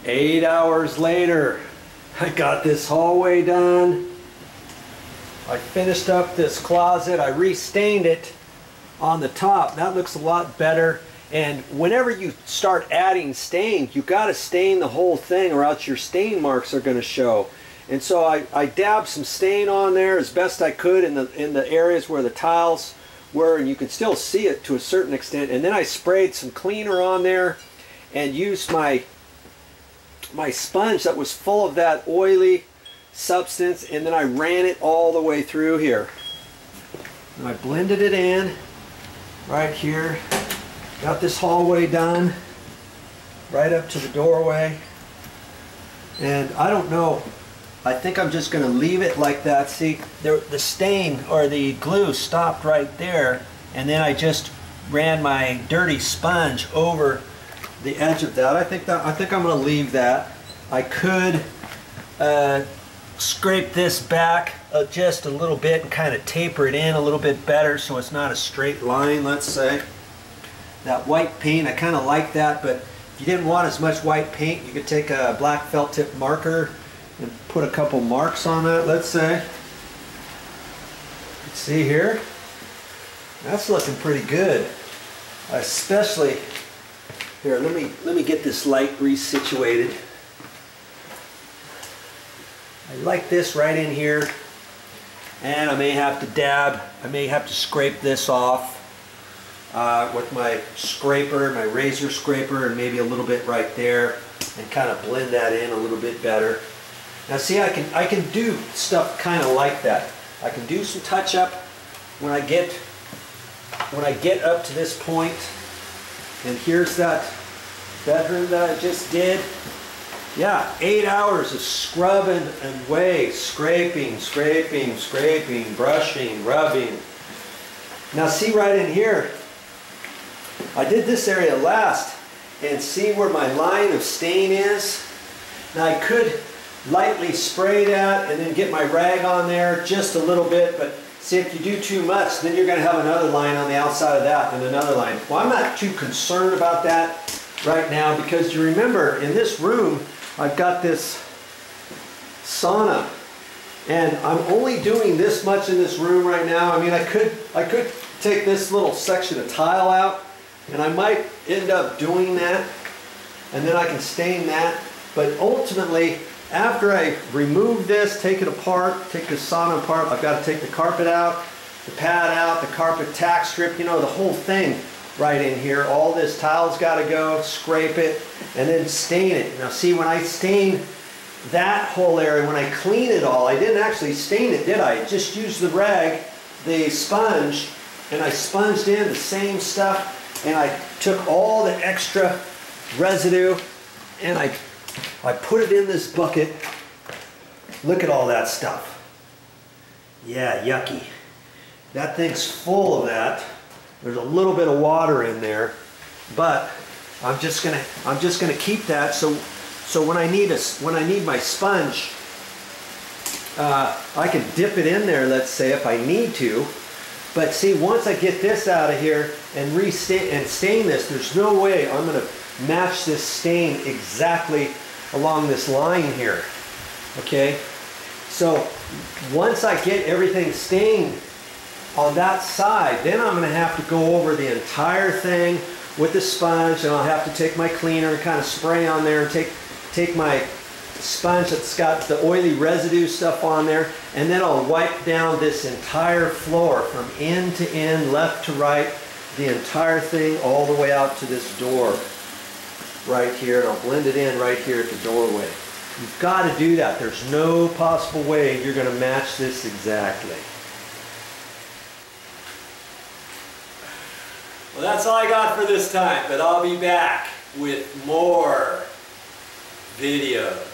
8 hours later, I got this hallway done. I finished up this closet. I restained it on the top. That looks a lot better. And whenever you start adding stain, you got to stain the whole thing or else your stain marks are going to show. And so I dabbed some stain on there as best I could in the areas where the tiles were, and you can still see it to a certain extent. And then I sprayed some cleaner on there and used my sponge that was full of that oily substance, and then I ran it all the way through here. And I blended it in right here. Got this hallway done right up to the doorway. And I don't know, I think I'm just going to leave it like that. See, the stain or the glue stopped right there, and then I just ran my dirty sponge over the edge of that. I think I'm going to leave that. I could scrape this back just a little bit and kind of taper it in a little bit better so it's not a straight line, let's say. That white paint, I kind of like that, but if you didn't want as much white paint, you could take a black felt tip marker and put a couple marks on that, let's say. Let's see here. That's looking pretty good. Especially here, let me get this light resituated. I like this right in here, and I may have to dab, I may have to scrape this off with my scraper, my razor scraper, and maybe a little bit right there, and kind of blend that in a little bit better. Now see, I can do stuff kind of like that. I can do some touch up when I get up to this point. And here's that bedroom that I just did. Yeah, 8 hours of scrubbing away, scraping, brushing, rubbing. Now see right in here, I did this area last, and see where my line of stain is? Now I could lightly spray that and then get my rag on there just a little bit, but see, if you do too much, then you're going to have another line on the outside of that and another line. Well, I'm not too concerned about that right now, because you remember in this room I've got this sauna, and I'm only doing this much in this room right now. I mean, I could take this little section of tile out, and I might end up doing that, and then I can stain that. But ultimately, after I remove this, take it apart, take the sauna apart, I've got to take the carpet out, the pad out, the carpet tack strip, you know, the whole thing right in here. All this tile's got to go, scrape it, and then stain it. Now see, when I stain that whole area, when I clean it all, I didn't actually stain it, did I? I just used the rag, the sponge, and I sponged in the same stuff, and I took all the extra residue and I put it in this bucket. Look at all that stuff. Yeah, yucky. That thing's full of that. There's a little bit of water in there, but I'm just gonna keep that so when I need my sponge, I can dip it in there, let's say, if I need to. But see, once I get this out of here and stain this, there's no way I'm gonna match this stain exactly along this line here. Okay, so once I get everything stained on that side, then I'm going to have to go over the entire thing with the sponge, and I'll have to take my cleaner and kind of spray on there, and take my sponge that's got the oily residue stuff on there, and then I'll wipe down this entire floor from end to end, left to right, the entire thing all the way out to this door right here, and I'll blend it in right here at the doorway. You've got to do that. There's no possible way you're going to match this exactly. Well, that's all I got for this time, but I'll be back with more videos.